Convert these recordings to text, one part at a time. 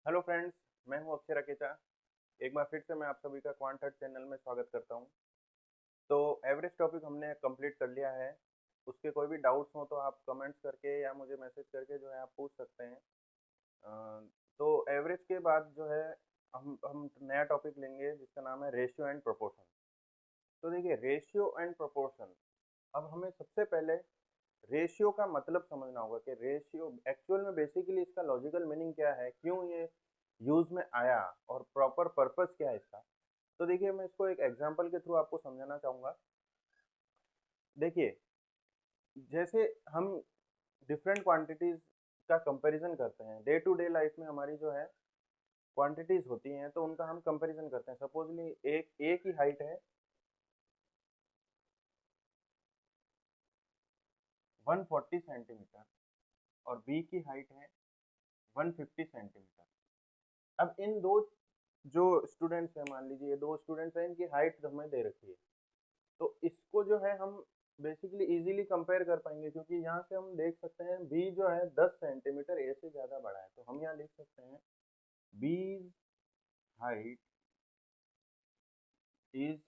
Hello friends, मैं हूं अक्षय रकेचा। एक बार फिर से मैं आप सभी का क्वांट हर्ट चैनल में स्वागत करता हूं। तो एवरेज टॉपिक हमने कंप्लीट कर लिया है। उसके कोई भी डाउट्स हो तो आप कमेंट्स करके या मुझे मैसेज करके जो है आप पूछ सकते हैं। तो एवरेज के बाद जो है हम नया टॉपिक लेंगे जिसका नाम है रेशियो एंड प्रोपोर्शन। तो देखिए, रेशियो एंड प्रोपोर्शन, अब हमें सबसे पहले रेशियो का मतलब समझना होगा कि रेशियो एक्चुअल में बेसिकली इसका लॉजिकल मीनिंग क्या है, क्यों ये यूज में आया और प्रॉपर पर्पस क्या है इसका। तो देखिए, मैं इसको एक एग्जांपल के थ्रू आपको समझाना चाहूंगा। देखिए, जैसे हम डिफरेंट क्वांटिटीज का कंपैरिजन करते हैं डे टू डे लाइफ में, हमारी जो है क्वांटिटीज होती हैं तो उनका हम कंपैरिजन करते हैं। सपोजली एक ए की हाइट है 140 सेंटीमीटर और बी की हाइट है 150 सेंटीमीटर। अब इन दो जो स्टूडेंट्स हैं, मान लीजिए ये दो स्टूडेंट्स हैं, इनकी हाइट हमें दे रखी है। तो इसको जो है हम बेसिकली इजीली कंपेयर कर पाएंगे, क्योंकि यहाँ से हम देख सकते हैं बी जो है 10 सेंटीमीटर ए से ज़्यादा बड़ा है। तो हम यहाँ लिख सकते हैं B height is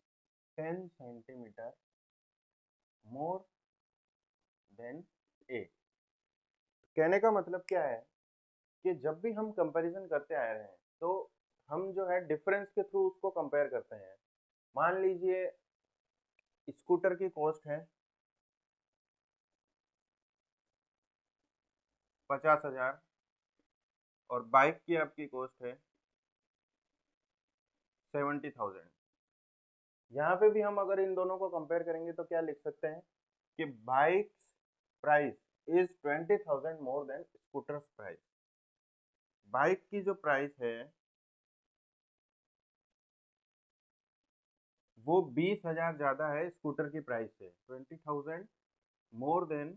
10 centimetre more than A. कहने का मतलब क्या है कि जब भी हम कंपैरिजन करते आ रहे हैं तो हम जो है डिफरेंस के थ्रू उसको कंपेयर करते हैं। मान लीजिए स्कूटर की कॉस्ट है 50,000 और बाइक की आपकी कॉस्ट है 70,000। यहाँ पे भी हम अगर इन दोनों को कंपेयर करेंगे तो क्या लिख सकते हैं कि bike price is 20,000 more than scooter price. Bike की जो प्राइस है वो 20,000 ज्यादा है स्कूटर की प्राइस से, 20,000 मोर देन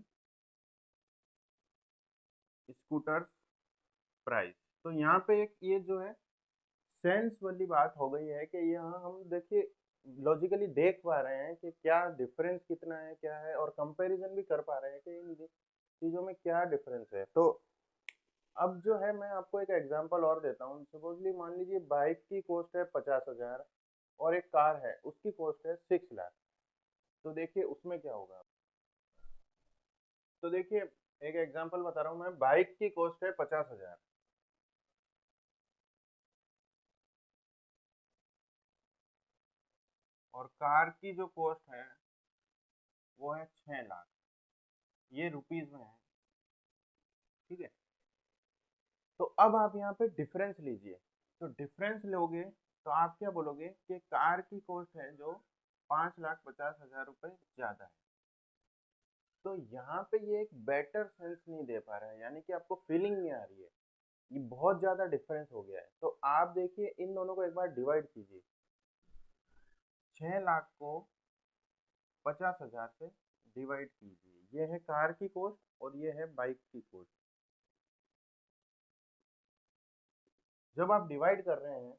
स्कूटर प्राइस। तो यहाँ पे एक ये जो है सेंस वाली बात हो गई है कि यहाँ हम देखिए लॉजिकली देख पा रहे हैं कि क्या डिफरेंस कितना है क्या है, और कंपैरिजन भी कर पा रहे हैं कि इन चीज़ों में क्या डिफरेंस है। तो अब जो है मैं आपको एक एग्जांपल और देता हूँ। सपोजली मान लीजिए बाइक की कॉस्ट है 50,000 और एक कार है उसकी कॉस्ट है 6 लाख। तो देखिए उसमें क्या होगा। तो देखिए, एक एग्जांपल बता रहा हूँ मैं। बाइक की कॉस्ट है 50,000 और कार की जो कॉस्ट है वो है 6 लाख। ये रुपीज में है, ठीक है। तो अब आप यहाँ पे डिफरेंस लीजिए। तो डिफरेंस लोगे तो आप क्या बोलोगे कि कार की कॉस्ट है जो 5,50,000 रुपये ज्यादा है। तो यहाँ पे ये एक बेटर सेंस नहीं दे पा रहा है, यानी कि आपको फीलिंग नहीं आ रही है। ये बहुत ज्यादा डिफरेंस हो गया है। तो आप देखिए इन दोनों को एक बार डिवाइड कीजिए। 6 लाख को 50,000 से डिवाइड कीजिए। ये है कार की कॉस्ट और ये है बाइक की कॉस्ट। जब आप डिवाइड कर रहे हैं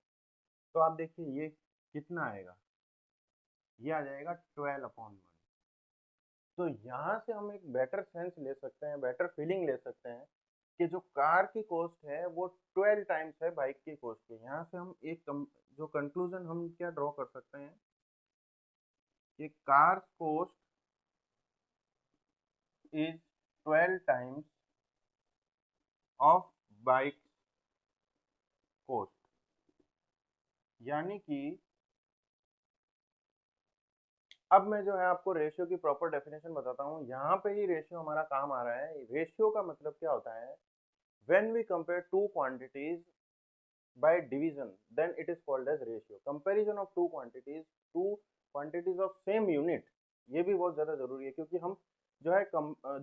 तो आप देखिए ये कितना आएगा। ये आ जाएगा 12/1। तो यहाँ से हम एक बेटर सेंस ले सकते हैं, बेटर फीलिंग ले सकते हैं कि जो कार की कॉस्ट है वो 12 टाइम्स है बाइक की कॉस्ट के। यहाँ से हम एक जो कंक्लूजन हम क्या ड्रॉ कर सकते हैं कि car cost is 12 times of bike cost. यानी कि अब मैं जो है आपको रेशियो की प्रॉपर डेफिनेशन बताता हूँ। यहाँ पे ही रेशियो हमारा काम आ रहा है। रेशियो का मतलब क्या होता है, when we compare two quantities by division then it is called as ratio। comparison of two quantities of same unit, ये भी बहुत ज़्यादा ज़रूरी है, क्योंकि हम जो है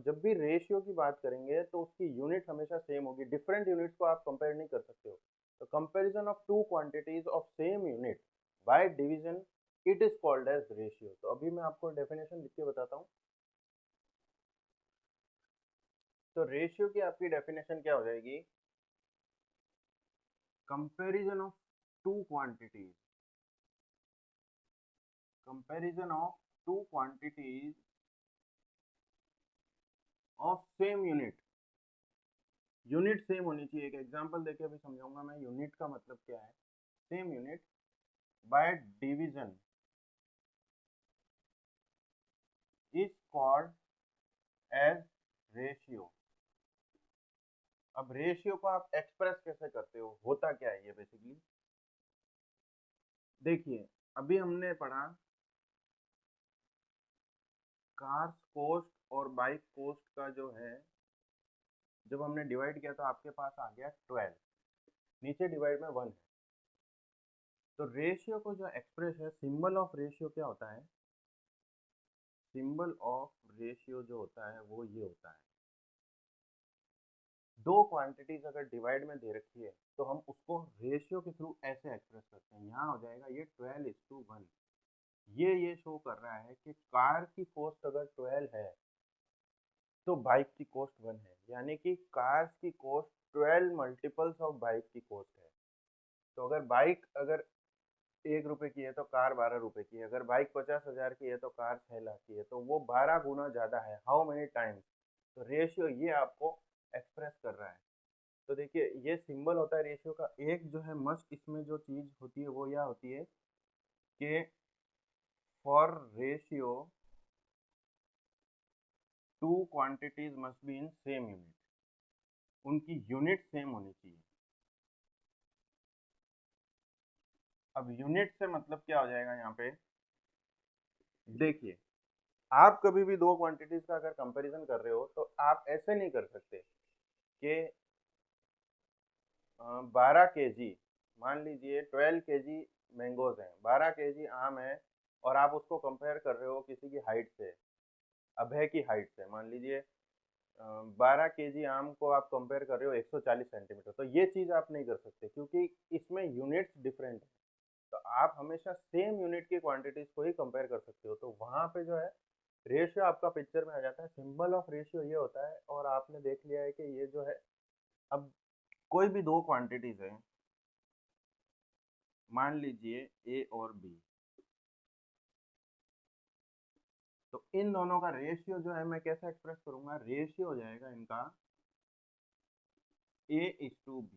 जब भी रेशियो की बात करेंगे तो उसकी यूनिट हमेशा सेम होगी। डिफरेंट यूनिट्स को आप कंपेयर नहीं कर सकते हो। तो comparison of two quantities of same unit by division it is called as ratio. तो अभी मैं आपको डेफिनेशन लिख के बताता हूँ। तो रेशियो की आपकी डेफिनेशन क्या हो जाएगी, comparison of two quantities, comparison of two quantities of same unit। Unit same होनी चाहिए। एक एग्जांपल देके अभी समझाऊंगा मैं यूनिट का मतलब क्या है। Same unit by division is called as ratio. अब रेशियो को आप एक्सप्रेस कैसे करते हो, होता क्या है ये बेसिकली देखिए। अभी हमने पढ़ा कार्स कोस्ट और बाइक कोस्ट का जो है, जब हमने डिवाइड किया तो आपके पास आ गया 12, नीचे डिवाइड में 1 है। तो रेशियो को जो एक्सप्रेस है, सिंबल ऑफ रेशियो क्या होता है, सिंबल ऑफ रेशियो जो होता है वो ये होता है, दो क्वांटिटीज अगर डिवाइड में दे रखी है तो हम उसको रेशियो के थ्रू ऐसे एक्सप्रेस करते हैं। यहाँ हो जाएगा ये 12:1। ये शो कर रहा है कि कार की कॉस्ट अगर 12 है तो बाइक की कॉस्ट 1 है, यानी कि कार्स की कॉस्ट 12 मल्टीपल्स ऑफ बाइक की कॉस्ट है। तो अगर बाइक अगर 1 रुपए की है तो कार 12 रुपए की है, अगर बाइक 50,000 की है तो कार 6 लाख की है, तो वो 12 गुना ज़्यादा है। How many times? तो रेशियो ये आपको एक्सप्रेस कर रहा है। तो देखिए ये सिंबल होता है रेशियो का। एक जो है मस्ट इसमें जो चीज़ होती है वो यह होती है कि for ratio two quantities must be in same unit, उनकी यूनिट सेम होनी चाहिए। अब यूनिट से मतलब क्या हो जाएगा यहाँ पे, देखिए आप कभी भी दो क्वांटिटीज का अगर कंपैरिजन कर रहे हो तो आप ऐसे नहीं कर सकते कि 12 kg, मान लीजिए 12 kg मैंगोज हैं, 12 kg आम है, और आप उसको कंपेयर कर रहे हो किसी की हाइट से, अभय की हाइट से। मान लीजिए 12 kg आम को आप कंपेयर कर रहे हो 140 सेंटीमीटर, तो ये चीज़ आप नहीं कर सकते क्योंकि इसमें यूनिट्स डिफरेंट है। तो आप हमेशा सेम यूनिट की क्वांटिटीज को ही कंपेयर कर सकते हो। तो वहाँ पे जो है रेशियो आपका पिक्चर में आ जाता है। सिंबल ऑफ रेशियो ये होता है। और आपने देख लिया है कि ये जो है, अब कोई भी दो क्वांटिटीज है, मान लीजिए ए और बी, तो इन दोनों का रेशियो जो है मैं कैसे एक्सप्रेस करूंगा, रेशियो हो जाएगा इनका A/B,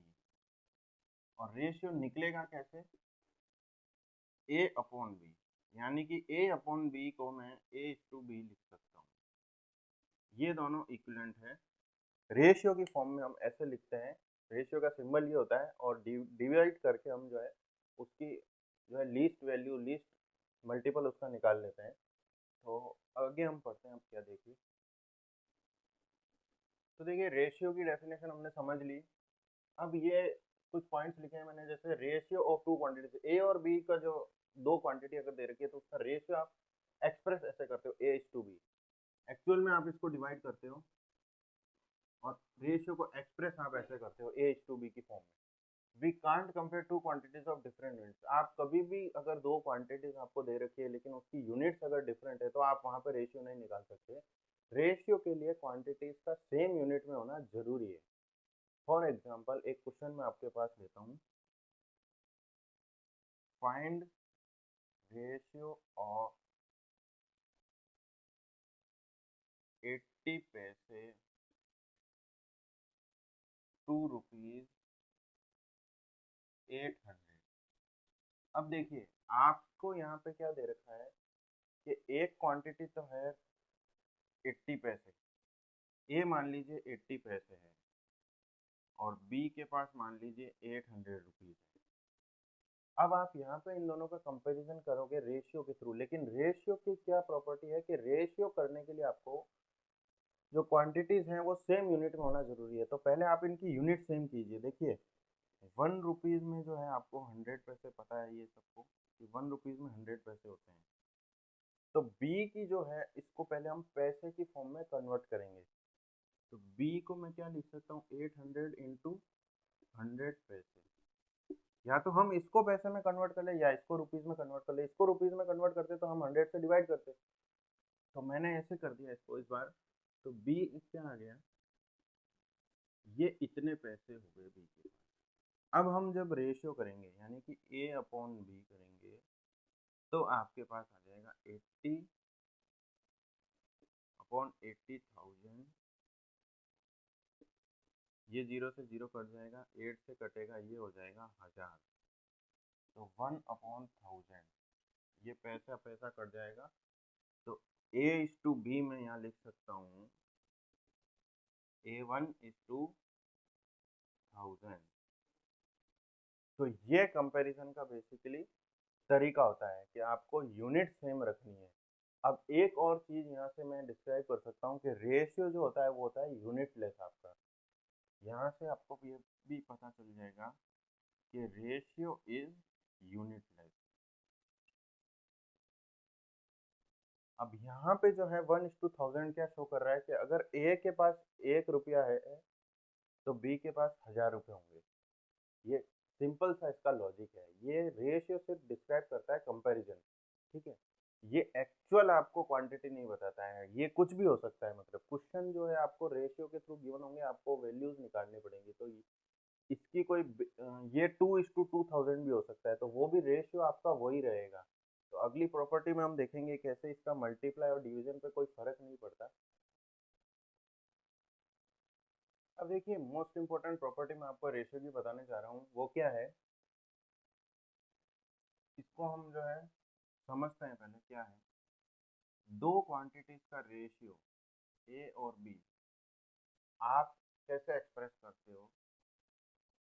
और रेशियो निकलेगा कैसे, A/B, यानी कि A/B को मैं A/B लिख सकता हूँ। ये दोनों इक्विवेलेंट है। रेशियो की फॉर्म में हम ऐसे लिखते हैं, रेशियो का सिंबल ये होता है, और डिवाइड करके हम जो है उसकी जो है लीस्ट वैल्यू, लीस्ट मल्टीपल उसका निकाल लेते हैं। तो आगे हम पढ़ते हैं, अब क्या देखिए। तो देखिए रेशियो की डेफिनेशन हमने समझ ली। अब ये कुछ पॉइंट्स लिखे हैं मैंने, जैसे रेशियो ऑफ टू क्वांटिटीज, ए और बी का जो दो क्वांटिटी अगर दे रखी है तो उसका रेशियो आप एक्सप्रेस ऐसे करते हो A/B। एक्चुअल में आप इसको डिवाइड करते हो और रेशियो को एक्सप्रेस आप ऐसे करते हो A/B की फॉर्म में। We can't compare two quantities of different units. आप कभी भी अगर दो क्वांटिटीज आपको दे रखी है लेकिन उसकी यूनिट्स अगर डिफरेंट है तो आप वहाँ पे रेशियो नहीं निकाल सकते। रेशियो के लिए क्वांटिटीज का सेम यूनिट में होना जरूरी है। फॉर एग्जाम्पल एक क्वेश्चन मैं आपके पास लेता हूँ, फाइंड रेशियो ऑफ 80 पैसे टू रुपीज 800। अब देखिए आपको यहाँ पे क्या दे रखा है कि एक क्वांटिटी तो है 80 पैसे, ए मान लीजिए 80 पैसे है, और बी के पास मान लीजिए 800 रुपीज है। अब आप यहाँ पे इन दोनों का कंपैरिजन करोगे रेशियो के थ्रू, लेकिन रेशियो की क्या प्रॉपर्टी है कि रेशियो करने के लिए आपको जो क्वांटिटीज हैं वो सेम यूनिट में होना जरूरी है। तो पहले आप इनकी यूनिट सेम कीजिए। देखिए 1 रुपीज में जो है आपको 100 पैसे, पता है ये सबको कि 1 रुपीज में 100 पैसे होते हैं। तो बी की जो है इसको पहले हम पैसे की फॉर्म में कन्वर्ट करेंगे। तो बी को मैं क्या लिख सकता हूँ, 800 इंटू 100 पैसे। या तो हम इसको पैसे में कन्वर्ट कर ले या इसको रुपीज में कन्वर्ट कर ले। इसको रुपीज में कन्वर्ट करते तो हम 100 से डिवाइड करते, तो मैंने ऐसे कर दिया इसको इस बार। तो बी क्या आ गया, ये इतने पैसे हो गए बी के पास। अब हम जब रेशियो करेंगे यानी कि A/B करेंगे तो आपके पास आ जाएगा 80/80,000, ये 0 से 0 कट जाएगा, 8 से कटेगा, ये हो जाएगा 1000। तो 1/1000 ये पैसा पैसा कट जाएगा। तो A/B मैं यहाँ लिख सकता हूँ A1/1000। तो ये कंपैरिजन का बेसिकली तरीका होता है कि आपको यूनिट सेम रखनी है। अब एक और चीज़ यहाँ से मैं डिस्क्राइब कर सकता हूँ कि रेशियो जो होता है वो होता है यूनिटलेस आपका। यहाँ से आपको ये भी पता चल जाएगा कि रेशियो इज यूनिटलेस। अब यहाँ पे जो है 1:1000 क्या शो कर रहा है कि अगर ए के पास 1 रुपया है तो बी के पास 1000 रुपये होंगे। ये सिंपल सा इसका लॉजिक है। ये रेशियो सिर्फ डिस्क्राइब करता है कंपैरिजन, ठीक है। ये एक्चुअल आपको क्वांटिटी नहीं बताता है। ये कुछ भी हो सकता है, मतलब क्वेश्चन जो है आपको रेशियो के थ्रू गिवन होंगे, आपको वैल्यूज निकालनी पड़ेंगी। तो इसकी कोई ये 2:2000 भी हो सकता है, तो वो भी रेशियो आपका वही रहेगा। तो अगली प्रॉपर्टी में हम देखेंगे कैसे इसका मल्टीप्लाई और डिवीजन पे कोई फर्क नहीं पड़ता। अब देखिए, मोस्ट इंपॉर्टेंट प्रॉपर्टी मैं आपको रेशियो की बताने जा रहा हूँ, वो क्या है इसको हम जो है समझते हैं पहले क्या है। दो क्वांटिटीज का रेशियो ए और बी आप कैसे एक्सप्रेस करते हो,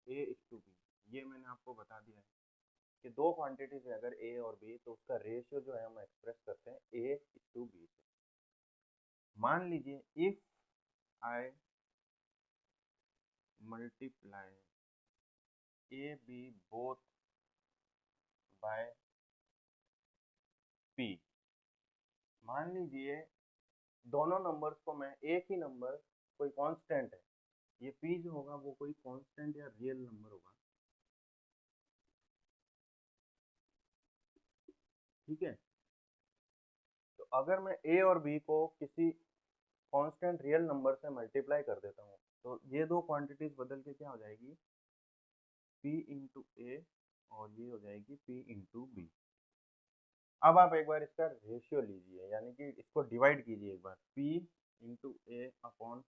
A/B। ये मैंने आपको बता दिया है कि दो क्वांटिटीज है अगर ए और बी, तो उसका रेशियो जो है हम एक्सप्रेस करते हैं A/B से। मान लीजिए if I multiply A/B both by P। मान लीजिए दोनों नंबर्स को मैं, एक ही नंबर कोई कांस्टेंट है, ये P जो होगा वो कोई कांस्टेंट या रियल नंबर होगा, ठीक है। तो अगर मैं A और B को किसी कांस्टेंट रियल नंबर से मल्टीप्लाई कर देता हूँ, तो ये दो क्वांटिटीज बदल के क्या हो जाएगी, P इंटू ए और ये हो जाएगी P इंटू बी। अब आप एक बार इसका रेशियो लीजिए, यानी कि इसको डिवाइड कीजिए एक बार, P इंटू ए अपॉन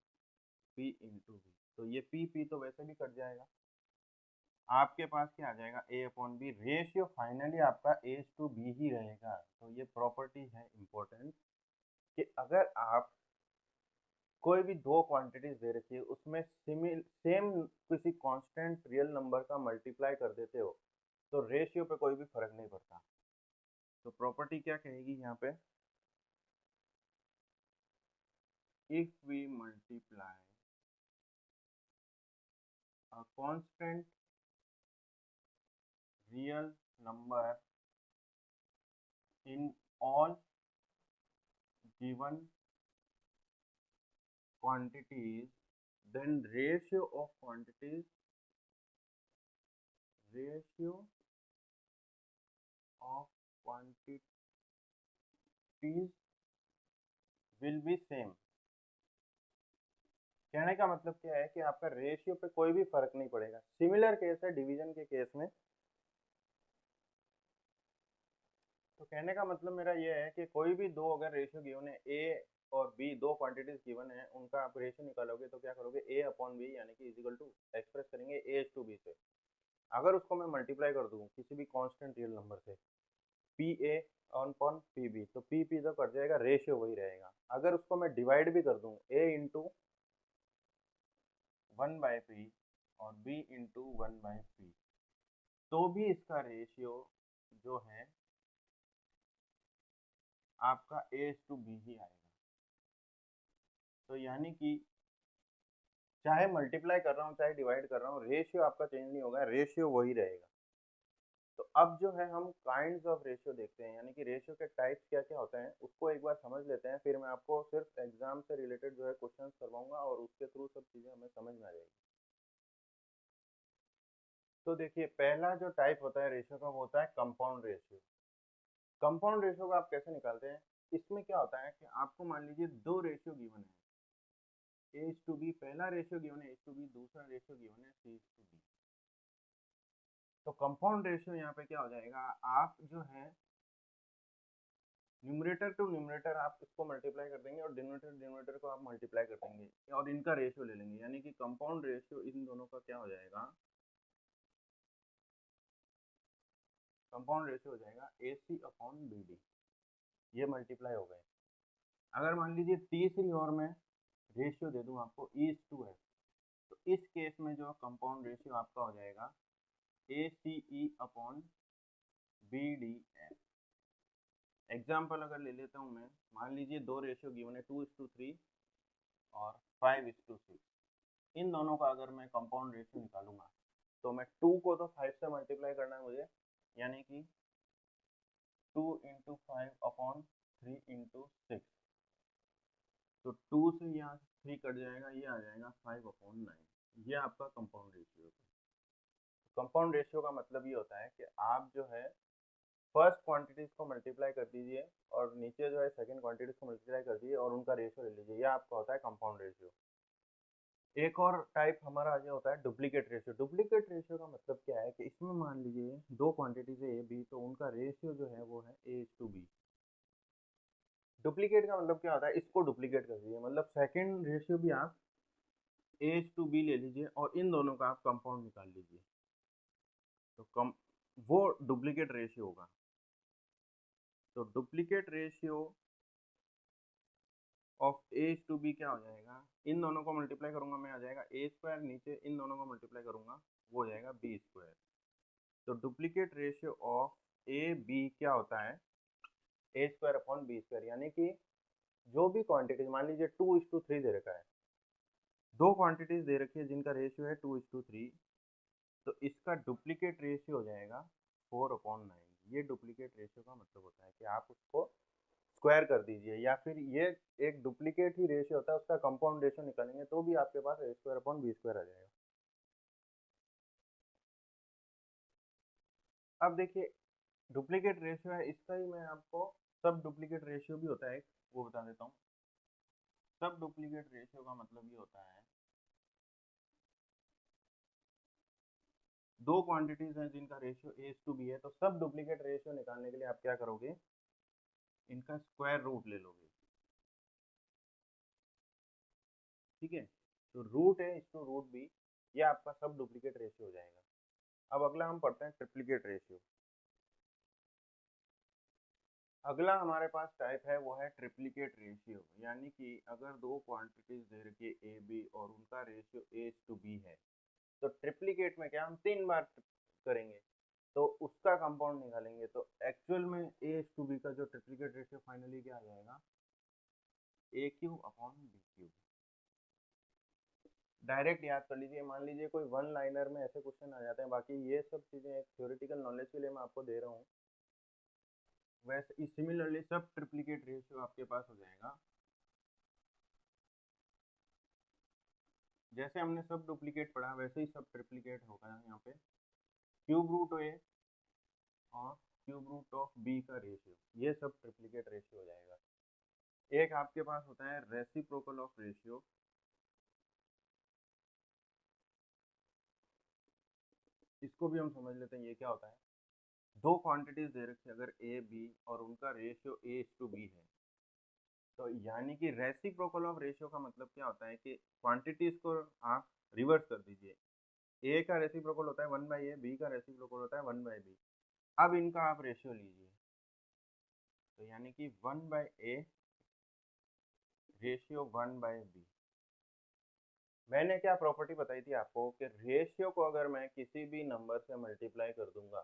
P इंटू बी। तो ये P तो वैसे भी कट जाएगा, आपके पास क्या आ जाएगा A upon B. Ratio finally आपका A/B ही रहेगा। तो ये प्रॉपर्टी है इम्पोर्टेंट कि अगर आप कोई भी दो क्वांटिटीज दे रखी है, उसमें सेम किसी कांस्टेंट रियल नंबर का मल्टीप्लाई कर देते हो, तो रेशियो पे कोई भी फर्क नहीं पड़ता। तो प्रॉपर्टी क्या कहेगी यहाँ पे, if we multiply a constant real number in all given quantities, then ratio of quantities will be same। कहने का मतलब क्या है कि आपका रेशियो पे कोई भी फर्क नहीं पड़ेगा। सिमिलर केस है डिवीजन के केस में। तो कहने का मतलब मेरा ये है कि कोई भी दो अगर रेशियो गिवन है, ए और बी दो क्वांटिटीज गिवन है, उनका आप रेशियो निकालोगे तो क्या करोगे, ए अपॉन बी यानी कि इजिकल टू एक्सप्रेस करेंगे A/B से। अगर उसको मैं मल्टीप्लाई कर दूं किसी भी कांस्टेंट रियल नंबर से, P A upon P B, तो पी तो कट जाएगा, रेशियो वही रहेगा। अगर उसको मैं डिवाइड भी कर दूं ए इंटू 1/P और बी इंटू 1/P, तो भी इसका रेशियो जो है आपका A/B ही आएगा। तो यानी कि चाहे मल्टीप्लाई कर रहा हूँ चाहे डिवाइड कर रहा हूँ, रेशियो आपका चेंज नहीं होगा, रेशियो वही रहेगा। तो अब जो है हम काइंड्स ऑफ रेशियो देखते हैं, यानी कि रेशियो के टाइप्स क्या क्या होते हैं उसको एक बार समझ लेते हैं, फिर मैं आपको सिर्फ एग्जाम से रिलेटेड जो है क्वेश्चंस करवाऊंगा और उसके थ्रू सब चीज़ें हमें समझ में आ जाएगी। तो देखिए, पहला जो टाइप होता है रेशियो का वो होता है कंपाउंड रेशियो। कंपाउंड रेशियो को आप कैसे निकालते हैं, इसमें क्या होता है कि आपको मान लीजिए दो रेशियो गिवन है, A/B पहला रेशियो गिवन है, A/B दूसरा रेशियो गिवन है, C/D। तो कंपाउंड रेशियो यहाँ पे क्या हो जाएगा, आप जो है न्यूमरेटर टू न्यूमरेटर आप इसको मल्टीप्लाई कर देंगे और डिनोमिनेटर डिनोमिनेटर को आप मल्टीप्लाई कर देंगे और इनका रेशियो ले लेंगे, यानी कि कंपाउंड रेशियो इन दोनों का क्या हो जाएगा, कंपाउंड रेशियो हो जाएगा AC/BD। ये मल्टीप्लाई हो गए। अगर मान लीजिए तीसरी और मैं रेशियो दे दूं आपको E/F, तो इस केस में जो कंपाउंड रेशियो आपका हो जाएगा ACE/BDF। एग्जाम्पल अगर ले लेता हूँ मैं, मान लीजिए दो रेशियो गिवन है 2:3 और 5:6। इन दोनों का अगर मैं कंपाउंड रेशियो निकालूंगा तो मैं 2 को तो 5 से मल्टीप्लाई करना है मुझे, यानी कि 2 × 5/3 × 6। तो 2 से यहाँ 3 कट जाएगा, ये आ जाएगा 5/9। ये आपका कंपाउंड रेशियो है। कंपाउंड रेशियो का मतलब ये होता है कि आप जो है फर्स्ट क्वांटिटीज को मल्टीप्लाई कर दीजिए और नीचे जो है सेकंड क्वांटिटीज को मल्टीप्लाई कर दीजिए और उनका रेशियो ले लीजिए। ये आपका होता है कंपाउंड रेशियो। एक और टाइप हमारा आगे होता है डुप्लीकेट रेशियो। डुप्लीकेट रेशियो का मतलब क्या है कि इसमें मान लीजिए दो क्वांटिटीज है ए बी, तो उनका रेशियो जो है वो है A/B। डुप्लीकेट का मतलब क्या होता है, इसको डुप्लीकेट कर दीजिए, मतलब सेकंड रेशियो भी आप A/B ले लीजिए और इन दोनों का आप कंपाउंड निकाल लीजिए, तो कम वो डुप्लीकेट रेशियो होगा। तो डुप्लीकेट रेशियो ऑफ A/B क्या हो जाएगा, इन दोनों को मल्टीप्लाई करूंगा मैं, आ जाएगा A², नीचे इन दोनों को मल्टीप्लाई करूंगा वो हो जाएगा B²। तो डुप्लीकेट रेशियो ऑफ AB क्या होता है, A²/B², यानी कि जो भी क्वांटिटीज, मान लीजिए 2:3 दे रखा है, दो क्वांटिटीज दे रखी है जिनका रेशियो है 2:3, तो इसका डुप्लीकेट रेशियो हो जाएगा 4/9। ये डुप्लीकेट रेशियो का मतलब होता है कि आप उसको स्क्वायर कर दीजिए, या फिर ये एक डुप्लीकेट ही रेशियो होता है, उसका कंपाउंड रेशियो निकालेंगे तो भी आपके पास A²/B² आ जाएगा। अब देखिए डुप्लीकेट रेशियो है, इसका ही मैं आपको सब डुप्लीकेट रेशियो भी होता है वो बता देता हूँ। सब डुप्लीकेट रेशियो का मतलब ये होता है, दो क्वांटिटीज हैं जिनका रेशियो A/B है, तो सब डुप्लीकेट रेशियो निकालने के लिए आप क्या करोगे, इनका स्क्वायर रूट ले लोगे, ठीक है। तो रूट A/√B, ये आपका सब डुप्लीकेट रेशियो हो जाएगा। अब अगला हम पढ़ते हैं ट्रिप्लीकेट रेशियो। अगला हमारे पास टाइप है वो है ट्रिप्लीकेट रेशियो, यानी कि अगर दो क्वांटिटीज दे रखी है AB और उनका रेशियो A/B है, तो ट्रिप्लीकेट में क्या हम 3 बार करेंगे तो उसका कंपाउंड निकालेंगे, तो एक्चुअल में A/B का जो ट्रिप्लीकेट रेशियो फाइनली क्या आ जाएगा, A³/B³। डायरेक्ट याद कर लीजिए, मान लीजिए कोई वन लाइनर में ऐसे क्वेश्चन आ जाते हैं, बाकी ये सब चीज़ें एक थ्योरेटिकल नॉलेज के लिए मैं आपको दे रहा हूँ। वैसे सिमिलरली सब ट्रिप्लीकेट रेशियो आपके पास हो जाएगा, जैसे हमने सब डुप्लीकेट पढ़ा वैसे ही सब ट्रिप्लीकेट होगा। यहाँ पे ∛A और ∛B का रेशियो, ये सब ट्रिप्लीकेट रेशियो हो जाएगा। एक आपके पास होता है रेसिप्रोकल ऑफ रेशियो। इसको भी हम समझ लेते हैं ये क्या होता है। दो क्वांटिटीज दे रखी है अगर A/B और उनका रेशियो A/B है, तो यानी कि रेसिप्रोकल ऑफ रेशियो का मतलब क्या होता है कि क्वांटिटीज को आप रिवर्स कर दीजिए। A का रेसिप्रोकल होता है 1/A, B का रेसिप्रोकल होता है 1/B। अब इनका आप रेशियो लीजिए, तो यानी कि 1/A रेशियो 1/B। मैंने क्या प्रॉपर्टी बताई थी आपको कि रेशियो को अगर मैं किसी भी नंबर से मल्टीप्लाई कर दूंगा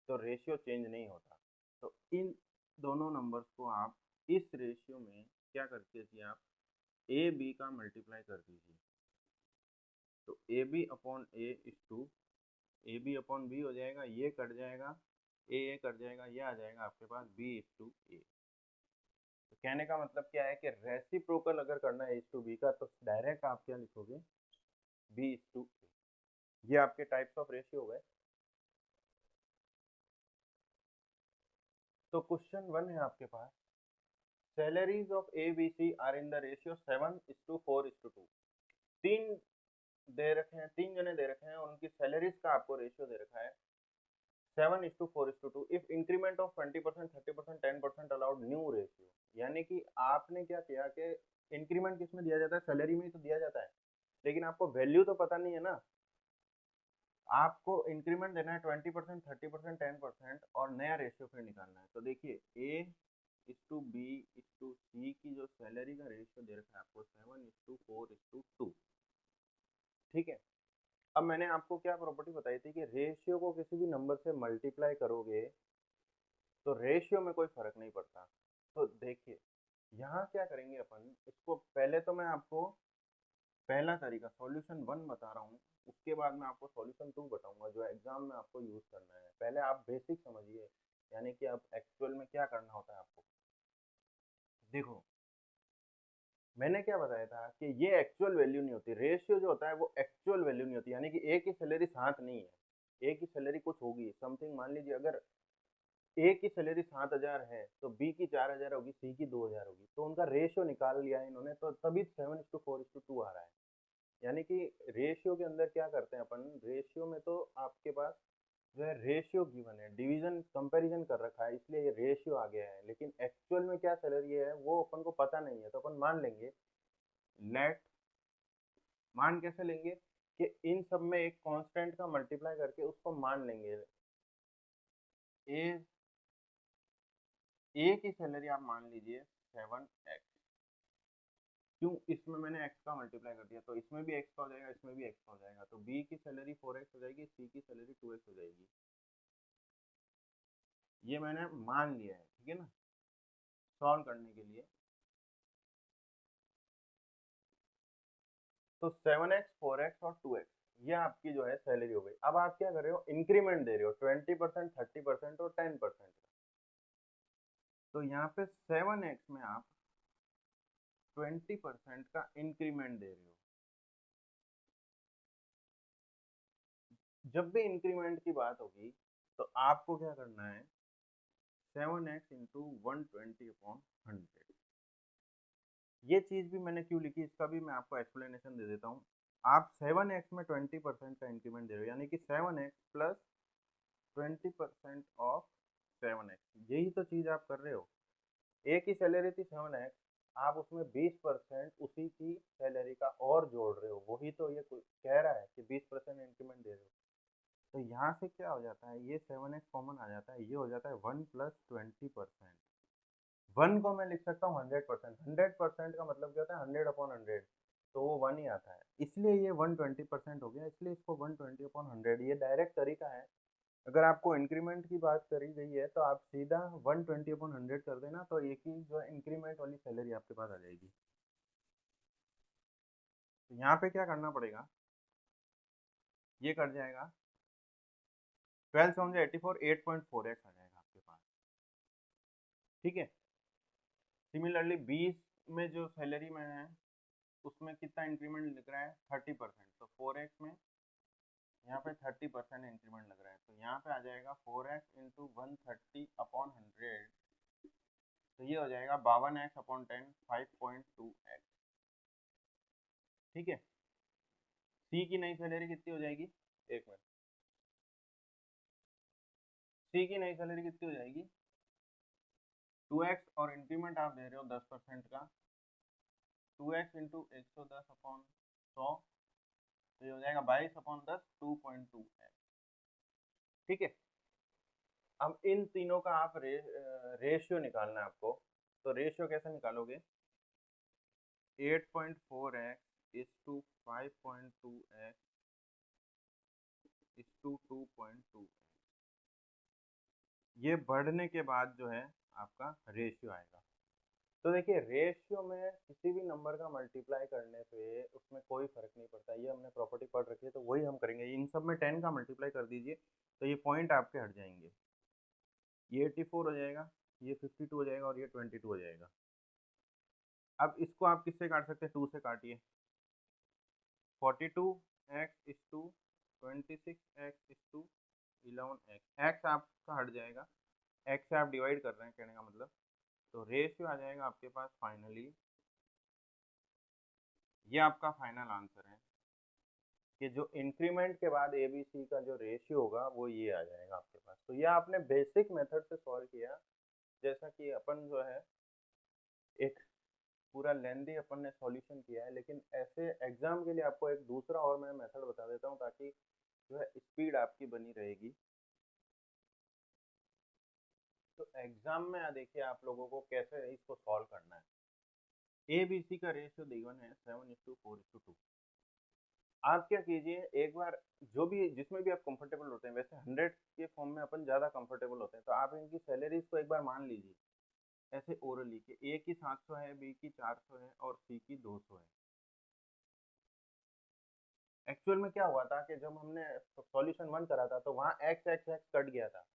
तो रेशियो चेंज नहीं होता। तो इन दोनों नंबर्स को आप इस रेशियो में क्या करते हैं, आप AB का मल्टीप्लाई कर दीजिए, तो AB/A AB/B हो जाएगा, ये कट जाएगा, A कट जाएगा, ये आ जाएगा आपके पास B/A। तो कहने का मतलब क्या है कि रेसिप्रोकल अगर करना है A/B का तो डायरेक्ट आप क्या लिखोगे, B/A। ये आपके टाइप्स ऑफ रेशियो हो गए। तो क्वेश्चन 1 है आपके पास, salaries of ABC are in the ratio 7:4:2। तीन दे रखे हैं, तीन जने दे रखे हैं और उनकी सैलरीज का आपको रेशियो दे रखा है 7:4:2 if increment of 20%, 30%, 10% allowed new ratio. यानी कि आपने क्या किया कि इंक्रीमेंट किस में दिया जाता है, सैलरी में ही तो दिया जाता है, लेकिन आपको वैल्यू तो पता नहीं है ना। आपको इंक्रीमेंट देना है 20%, 30%, 10% और नया रेशियो फिर निकालना है। तो देखिए A:B:C की जो सैलरी का रेशियो दे रखा है आपको 7:4:2। ठीक है। अब मैंने आपको क्या प्रॉपर्टी बताई थी कि रेशियो को किसी भी नंबर से मल्टीप्लाई करोगे तो रेशियो में कोई फर्क नहीं पड़ता। तो देखिए यहाँ क्या करेंगे अपन, इसको पहले तो मैं आपको पहला तरीका सॉल्यूशन 1 बता रहा हूँ, उसके बाद मैं आपको सॉल्यूशन 2 बताऊंगा जो एग्जाम में आपको यूज करना है। पहले आप बेसिक समझिए, यानी कि आप एक्चुअल में क्या करना होता है आपको। देखो मैंने क्या बताया था कि ये एक्चुअल वैल्यू नहीं होती, रेशियो जो होता है वो एक्चुअल वैल्यू नहीं होती। यानी कि ए की सैलरी 7 नहीं है, ए की सैलरी कुछ होगी समथिंग। मान लीजिए अगर ए की सैलरी 7,000 है तो बी की 4,000 होगी, सी की 2,000 होगी, तो उनका रेशियो निकाल लिया है इन्होंने, तो तभी 7:4:2 आ रहा है। यानी कि रेशियो के अंदर क्या करते हैं अपन, रेशियो में तो आपके पास जो है रेशियो गिवन है, डिवीजन कंपैरिजन कर रखा है, इसलिए ये रेशियो आ गया है। लेकिन एक्चुअल में क्या सैलरी है वो अपन को पता नहीं है, तो अपन मान लेंगे लेट, मान कैसे लेंगे कि इन सब में एक कांस्टेंट का मल्टीप्लाई करके उसको मान लेंगे। ए ए की सैलरी आप मान लीजिए 7x, क्यों, इसमें मैंने x का मल्टीप्लाई कर दिया तो इसमें भी x का हो जाएगा, इसमें भी x का हो जाएगा, तो b की सैलरी 4x हो जाएगी, c की सैलरी 2x हो जाएगी। ये मैंने मान लिया है, ठीक है ना, सॉल्व करने के लिए। तो 7x, 4x और 2x ये आपकी जो है सैलरी हो गई। अब आप क्या कर रहे हो, इंक्रीमेंट दे रहे हो 20%, 30% और 10% का। तो यहाँ पे 7x में आप 20% का इंक्रीमेंट दे रहे हो। जब भी इंक्रीमेंट की बात होगी तो आपको क्या करना है, 7x इंटू 120/100। ये चीज़ भी मैंने क्यों लिखी, इसका भी मैं आपको एक्सप्लेनेशन दे देता हूँ। आप 7x में 20% का इंक्रीमेंट दे रहे हो, यानी कि 7x प्लस 20% ऑफ 7x, यही तो चीज़ आप कर रहे हो। ए की सैलरी थी 7x, आप उसमें 20% उसी की सैलरी का और जोड़ रहे हो, वही तो ये कह रहा है कि 20% इंक्रीमेंट दे रहे हो। तो यहाँ से क्या हो जाता है, ये 7x कॉमन आ जाता है, ये हो जाता है 1 प्लस 20%। 1 को मैं लिख सकता हूँ 100%, 100% का मतलब क्या होता है 100/100, तो वो 1 ही आता है, इसलिए ये 120% हो गया, इसलिए इसको 120/100, ये डायरेक्ट तरीका है। अगर आपको इंक्रीमेंट की बात करी गई है तो आप सीधा 120/100 कर देना, तो एक ही जो इंक्रीमेंट वाली सैलरी आपके पास आ जाएगी। तो यहाँ पे क्या करना पड़ेगा, ये कट जाएगा, 12 से 84, 8.4x आ जाएगा आपके पास। ठीक है। सिमिलरली 20 में जो सैलरी में है उसमें कितना इंक्रीमेंट लिख रहा है 30%, तो 4x में यहाँ पे 30% इंक्रीमेंट लग रहा है, तो यहाँ पे आ जाएगा 4x इंटू 130/100, तो ये हो जाएगा 52x/10, 5.2x। ठीक है। सी की नई सैलरी कितनी हो जाएगी, एक मिनट, सी की नई सैलरी कितनी हो जाएगी 2x, और इंक्रीमेंट आप दे रहे हो 10% का, 2x इंटू 110/100, तो ये हो जाएगा 22/10, 2.2x। ठीक है। अब इन तीनों का आप रेशियो निकालना है आपको, तो रेशियो कैसे निकालोगे, 8.4x is to 5.2x is to 2.2x, ये बढ़ने के बाद जो है आपका रेशियो आएगा। तो देखिए रेशियो में किसी भी नंबर का मल्टीप्लाई करने पे उसमें कोई फर्क नहीं पड़ता, ये हमने प्रॉपर्टी पढ़ रखी है, तो वही हम करेंगे। इन सब में 10 का मल्टीप्लाई कर दीजिए तो ये पॉइंट आपके हट जाएंगे, ये 84 हो जाएगा, ये 52 हो जाएगा और ये 22 हो जाएगा। अब इसको आप किससे काट सकते हैं, 2 से काटिए, 42x is two 26x is two 11x, x आपका हट जाएगा, x से आप डिवाइड कर रहे हैं कहने का मतलब, तो रेशियो आ जाएगा आपके पास फाइनली, ये आपका फाइनल आंसर है कि जो इंक्रीमेंट के बाद ABC का जो रेशियो होगा वो ये आ जाएगा आपके पास। तो ये आपने बेसिक मेथड से सॉल्व किया, जैसा कि अपन जो है एक पूरा लेंदी अपन ने सॉल्यूशन किया है, लेकिन ऐसे एग्जाम के लिए आपको एक दूसरा और मैं मेथड बता देता हूँ ताकि जो है स्पीड आपकी बनी रहेगी। तो एग्जाम में देखिए आप लोगों को कैसे इसको सॉल्व करना है। ABC का रेशियो गिवन है 7:4:2। आप क्या कीजिए, एक बार जो भी जिसमें भी आप कंफर्टेबल होते हैं, वैसे 100 के फॉर्म में अपन ज़्यादा कंफर्टेबल होते हैं, तो आप इनकी सैलरीज को एक बार मान लीजिए ऐसे ओरली कि ए की 700 है, बी की 400 है और सी की 200 है। एक्चुअल में क्या हुआ था कि जब हमने सॉल्यूशन 1 करा था तो वहाँ एक्स एक्स एक्स कट गया था,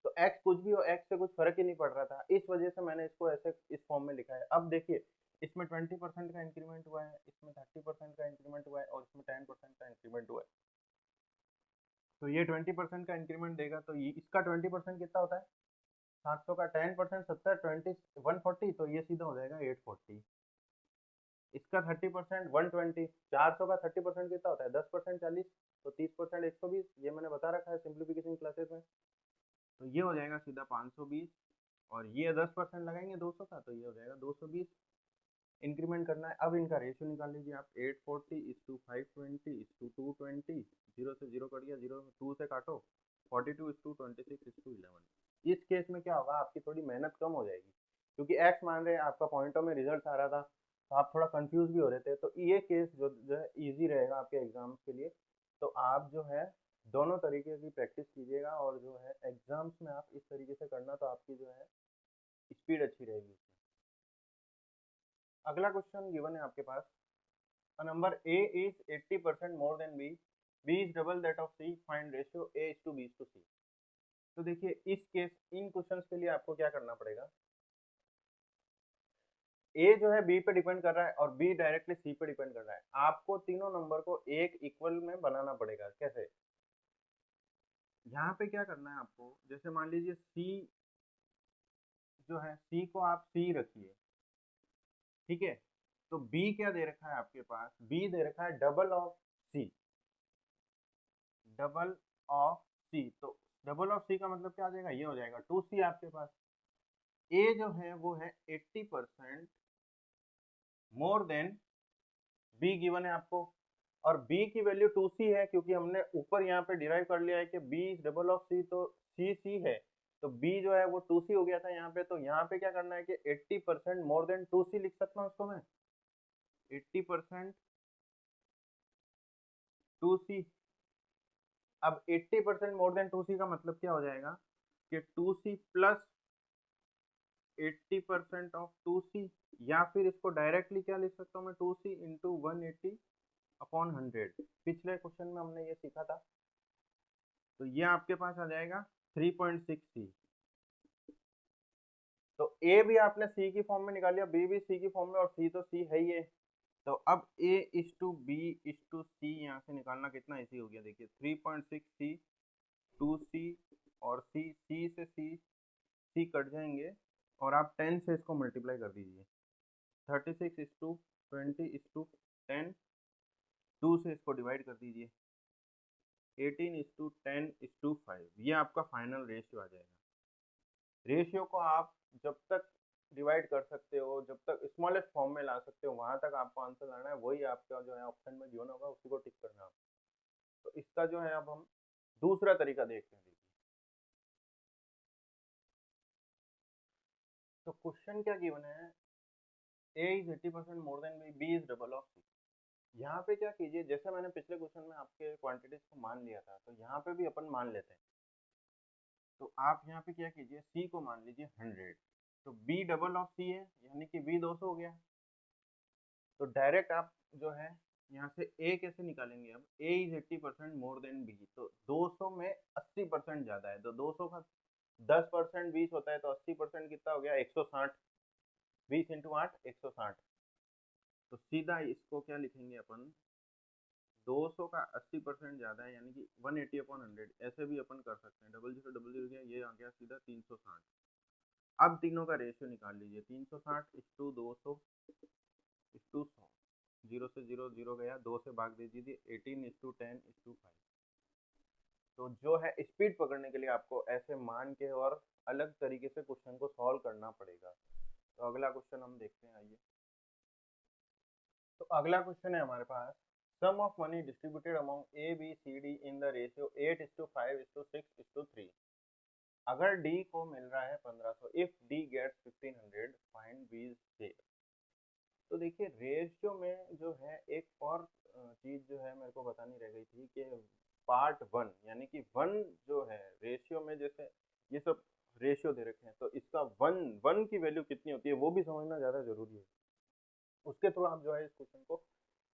तो एक्स कुछ भी हो, एक्स से कुछ फर्क ही नहीं पड़ रहा था, इस वजह से मैंने इसको ऐसे इस फॉर्म में लिखा है। अब देखिए इसमें 20% का इंक्रीमेंट हुआ है, इसमें 30% का इंक्रीमेंट हुआ है और इसमें 10% का इंक्रीमेंट हुआ है। तो ये 20% का इंक्रीमेंट देगा, तो ये इसका 20% कितना होता है 700 का 10% 70 20 140, तो ये सीधा हो जाएगा 840। इसका 30% 120, 400 का 30% कितना होता है 10% 40, तो 30% 120, ये मैंने बता रखा है सिंप्लीफिकेशन क्लासेस में। तो ये हो जाएगा सीधा 520 और ये 10% लगाएंगे 200 का, तो ये हो जाएगा 220। इंक्रीमेंट करना है। अब इनका रेशियो निकाल लीजिए आप, 840:520:220, 0 से 0 कट गया, 0 2 से काटो, 42:26:11। इस केस में क्या होगा, आपकी थोड़ी मेहनत कम हो जाएगी क्योंकि एक्स मान रहे हैं, आपका पॉइंटों में रिजल्ट आ रहा था तो आप थोड़ा कंफ्यूज भी हो रहे थे। तो ये केस जो है ईजी रहेगा आपके एग्जाम्स के लिए। तो आप जो है दोनों तरीके की प्रैक्टिस कीजिएगा और जो है एग्जाम्स में आप इस तरीके से करना, तो आपकी जो है स्पीड अच्छी रहेगी। अगला क्वेश्चन गिवन है आपके पास, a number A is 80% more than B, B is double that of C, find ratio A:B:C। तो देखिए इस केस इन क्वेश्चंस के लिए आपको क्या करना पड़ेगा, A जो है B पे डिपेंड कर रहा है और B डायरेक्टली C पे डिपेंड कर रहा है। आपको तीनों नंबर को एक इक्वल में बनाना पड़ेगा। कैसे, यहाँ पे क्या करना है आपको, जैसे मान लीजिए C जो है, C को आप C रखिए, ठीक है। तो B क्या दे रखा है आपके पास, B दे रखा है double of C, double of C। तो डबल ऑफ C का मतलब क्या आ जाएगा, ये हो जाएगा 2C आपके पास। A जो है वो है 80% मोर देन B गिवन है आपको, और B की वैल्यू 2C है क्योंकि हमने ऊपर यहाँ पे डिराइव कर लिया है कि B is double of C, तो C है, तो B जो है वो 2C हो गया था यहाँ पे। तो यहाँ पे क्या करना है कि 80% मोर देन 2C लिख सकता हूँ इसको मैं, 80% 2C। अब 80% मोर देन 2C का मतलब क्या हो जाएगा कि 2C प्लस 80% ऑफ 2C, या फिर इसको डायरेक्टली क्या लिख सकता हूँ मैं, 2C इंटू 180/100। पिछले क्वेश्चन में हमने ये सीखा था। तो ये आपके पास आ जाएगा 3.6C। तो A भी आपने C की फॉर्म में निकाल लिया, B भी C की फॉर्म में और C तो C है ही है। तो अब A:B:C यहाँ से निकालना कितना इजी हो गया, देखिए 3.6C 2C और C से C कट जाएंगे और आप 10 से इसको मल्टीप्लाई कर दीजिए, 36:20:10, 2 से इसको डिवाइड कर दीजिए, 18:10:5। ये आपका फाइनल रेशियो आ जाएगा। रेशियो को आप जब तक डिवाइड कर सकते हो, जब तक स्मॉलेस्ट फॉर्म में ला सकते हो, वहां तक आपको आंसर लाना है। वही आपका जो है ऑप्शन में गिवन होगा, उसी को टिक करना है। तो इसका जो है अब हम दूसरा तरीका देखते हैं। तो क्वेश्चन क्या गिवन है, A is 80% more than B, B is double of C। यहाँ पे क्या कीजिए, जैसे मैंने पिछले क्वेश्चन में आपके क्वांटिटीज को मान लिया था, तो यहाँ पे भी अपन मान लेते हैं। तो आप यहाँ पे क्या कीजिए, C को मान लीजिए 100, तो B डबल ऑफ C है यानी कि B 200 हो गया। तो डायरेक्ट आप जो है यहाँ से A कैसे निकालेंगे, अब A is 80% more than B, तो 200 में 80% ज़्यादा है, तो 200 का 10% 20 होता है, तो 80% कितना हो गया 160, 20 इंटू 8 160। तो सीधा इसको क्या लिखेंगे अपन, 200 का 80% ज़्यादा है यानी कि 180/100, ऐसे भी अपन कर सकते हैं। डबल जीरो गया, ये आ गया सीधा 360। अब तीनों का रेशियो निकाल लीजिए, 360 इस टू 200 इस टू 100। 0 से 0 0 गया, 2 से भाग दे दीजिए, 18:10:5। तो जो है स्पीड पकड़ने के लिए आपको ऐसे मान के और अलग तरीके से क्वेश्चन को सॉल्व करना पड़ेगा। तो अगला क्वेश्चन हम देखते हैं, आइए। तो अगला क्वेश्चन है हमारे पास, sum of money distributed among A B C D in the ratio 8:5:6:3। अगर डी को मिल रहा है 1500, if D gets 1500, find B's share. तो देखिए रेशियो में जो है एक और चीज जो है मेरे को बतानी रह गई थी कि पार्ट 1 यानी कि 1 जो है रेशियो में, जैसे ये सब रेशियो दे रखे हैं तो इसका 1 की वैल्यू कितनी होती है वो भी समझना ज़्यादा जरूरी है। उसके थ्रू आप जो है इस क्वेश्चन को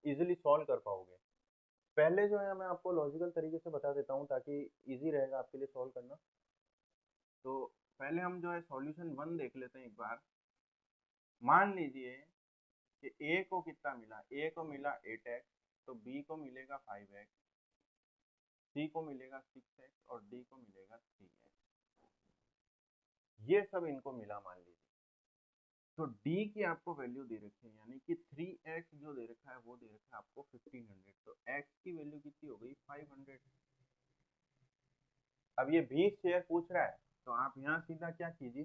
इजीली सॉल्व कर पाओगे। पहले जो है मैं आपको लॉजिकल तरीके से बता देता हूँ ताकि इजी रहेगा आपके लिए सॉल्व करना। तो पहले हम जो है सॉल्यूशन 1 देख लेते हैं एक बार। मान लीजिए कि ए को कितना मिला, ए को मिला 8x, तो बी को मिलेगा 5x, सी को मिलेगा 6x और डी को मिलेगा 3x। ये सब इनको मिला मान लीजिए। तो डी की आपको वैल्यू दे रखी है यानी कि 3x जो दे रखा है वो दे रखा है आपको 1500। तो x की वैल्यू कितनी हो गई, 500। अब ये 20 शेयर पूछ रहा है तो आप यहाँ सीधा क्या कीजिए,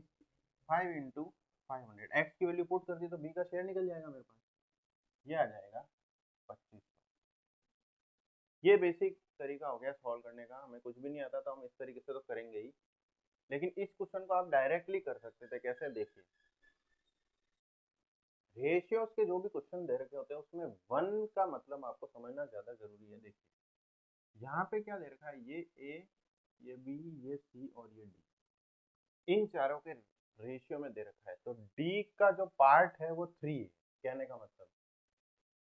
5 × 500, x की वैल्यू पुट कर दी तो b का शेयर निकल जाएगा मेरे पास, ये आ जाएगा 2500। ये बेसिक तरीका हो गया सॉल्व करने का। हमें कुछ भी नहीं आता तो हम इस तरीके से तो करेंगे ही, लेकिन इस क्वेश्चन को आप डायरेक्टली कर सकते थे। कैसे, देखिए रेशियोज के जो भी क्वेश्चन दे रखे होते हैं उसमें 1 का मतलब आपको समझना ज्यादा जरूरी है। देखिए यहाँ पे क्या दे रखा है, ये ए, ये बी, ये सी और ये डी, इन चारों के रेशियो में दे रखा है। तो डी का जो पार्ट है वो 3 है, कहने का मतलब।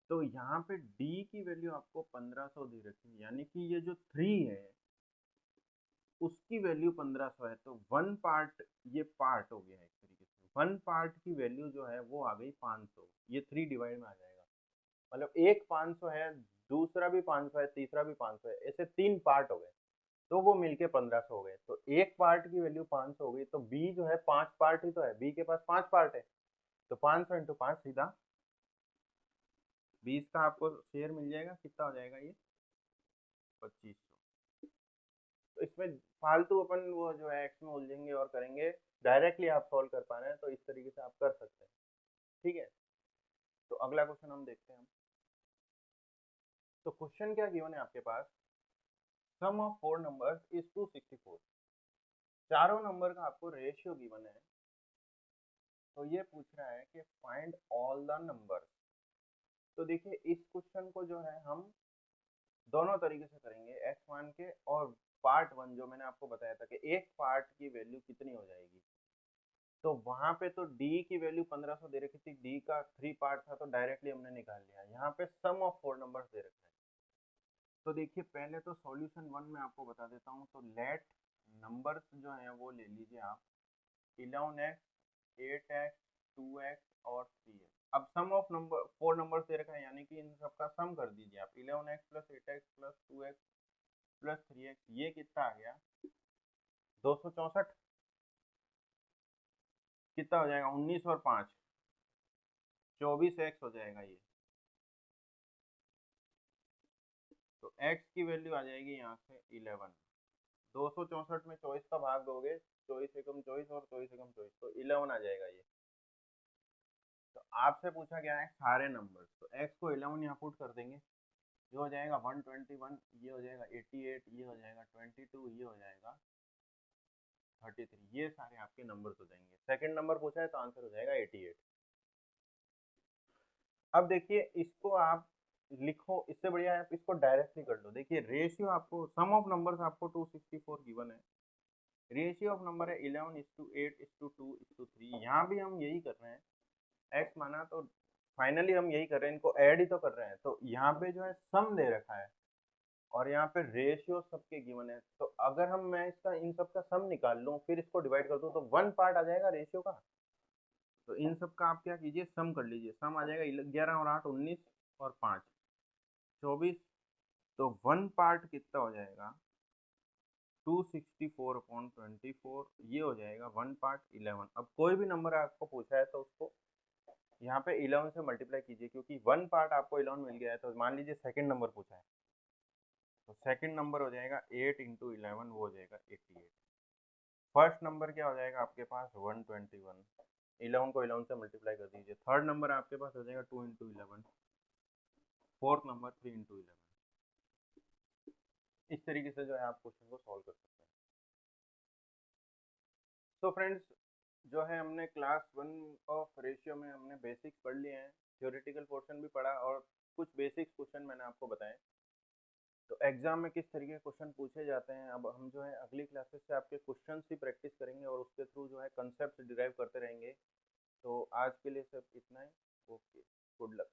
तो यहाँ पे डी की वैल्यू आपको 1500 दे रखी है, यानी कि ये जो 3 है उसकी वैल्यू 1500 है। तो 1 पार्ट, ये पार्ट हो गया है एक तरीके से। 1 पार्ट की वैल्यू जो है वो आ गई 500, ये 3 डिवाइड में आ जाएगा। मतलब एक 500 है, दूसरा भी 500 है, तीसरा भी 500 है, ऐसे 3 पार्ट हो गए तो वो मिलके 1500 हो गए। तो एक पार्ट की वैल्यू 500 हो गई। तो बी जो है 5 पार्ट ही तो है, बी के पास 5 पार्ट है। तो 500 × 5 सीधा 20 का आपको शेयर मिल जाएगा। कितना हो जाएगा ये, 2500। तो इसमें फालतू अपन वो जो है एक्स में उलझेंगे और करेंगे, डायरेक्टली आप सॉल्व कर पा रहे हैं तो इस तरीके से आप कर सकते हैं। ठीक है, तो अगला क्वेश्चन हम देखते हैं। तो क्वेश्चन क्या गिवन है आपके पास, सम ऑफ 4 नंबर्स इज 264। चारों नंबर का आपको रेशियो गिवन है। तो ये पूछ रहा है कि फाइंड ऑल द नंबर्स। तो देखिए इस क्वेश्चन को जो है हम दोनों तरीके से करेंगे, एक्स मान के और पार्ट 1 जो मैंने आपको बताया था कि एक पार्ट की वैल्यू कितनी हो जाएगी। तो वहां पे तो डी की वैल्यू 1500 दे रखी थी, डी का 3 पार्ट था तो डायरेक्टली हमने निकाल लिया। यहाँ पे सम ऑफ 4 नंबर्स दे रखा है। तो देखिए पहले तो सॉल्यूशन 1 में आपको बता देता हूँ। तो लेट नंबर्स जो हैं वो ले लीजिए आप, 11x, 8x, 2x और 3x। अब सम ऑफ नंबर 4 नंबर्स दे रखा है यानी कि इन सबका सम कर दीजिए आप। 11x + 8x + 2x + 3x, ये कितना आ गया, 264। कितना हो जाएगा, 19 और 5, 24x हो जाएगा ये। तो x की वैल्यू आ जाएगी यहाँ से 11। 264 में 24 का भाग दोगे, 24 एकम 24 और 24 एकम 24, तो 11 आ जाएगा ये। तो आपसे पूछा गया है सारे नंबर, तो x को 11 यहाँ पुट कर देंगे, ये हो जाएगा 121, ये हो जाएगा 88, ये हो जाएगा 22, ये हो जाएगा 33। ये सारे आपके नंबर हो जाएंगे। सेकंड नंबर पूछा है तो आंसर हो जाएगा 88। अब देखिए इसको आप लिखो, इससे बढ़िया आप इसको डायरेक्टली कर लो। देखिए रेशियो आपको, सम ऑफ नंबर्स आपको 264 गिवन है, रेशियो ऑफ नंबर है 11:8:2:3। यहाँ भी हम यही कर रहे हैं, एक्स माना तो फाइनली हम यही कर रहे हैं, इनको ऐड ही तो कर रहे हैं। तो यहाँ पे जो है सम दे रखा है और यहाँ पे रेशियो सबके गिवन है। तो अगर मैं इसका इन सब का सम निकाल लूँ फिर इसको डिवाइड कर दूँ तो 1 पार्ट आ जाएगा रेशियो का। तो इन सब का आप क्या कीजिए, सम कर लीजिए। सम आ जाएगा 11 और 8 19 और 5 24। तो 1 पार्ट कितना हो जाएगा, 264/24, ये हो जाएगा 1 पार्ट 11। अब कोई भी नंबर आपको पूछा है तो उसको यहाँ पे 11 से मल्टीप्लाई कीजिए, क्योंकि 1 पार्ट आपको 11 मिल गया है, तो मान लीजिए सेकंड नंबर पूछा है, तो सेकंड नंबर हो जाएगा 8 इंटू 11, वो हो जाएगा 88। फर्स्ट नंबर क्या हो जाएगा आपके पास 121, 11 को 11 से मल्टीप्लाई कर दीजिए। थर्ड नंबर आपके पास हो जाएगा 2 इंटू 11, फोर्थ नंबर 3 इंटू 11। इस तरीके से जो है आप क्वेश्चन को सॉल्व कर सकते हैं। तो फ्रेंड्स, जो है हमने क्लास 1 ऑफ रेशियो में हमने बेसिक्स पढ़ लिए हैं, थ्योरेटिकल पोर्शन भी पढ़ा और कुछ बेसिक्स क्वेश्चन मैंने आपको बताए। तो एग्जाम में किस तरीके के क्वेश्चन पूछे जाते हैं, अब हम जो है अगली क्लासेस से आपके क्वेश्चंस ही प्रैक्टिस करेंगे और उसके थ्रू जो है कंसेप्ट डिराइव करते रहेंगे। तो आज के लिए सिर्फ इतना ही। Okay, good luck.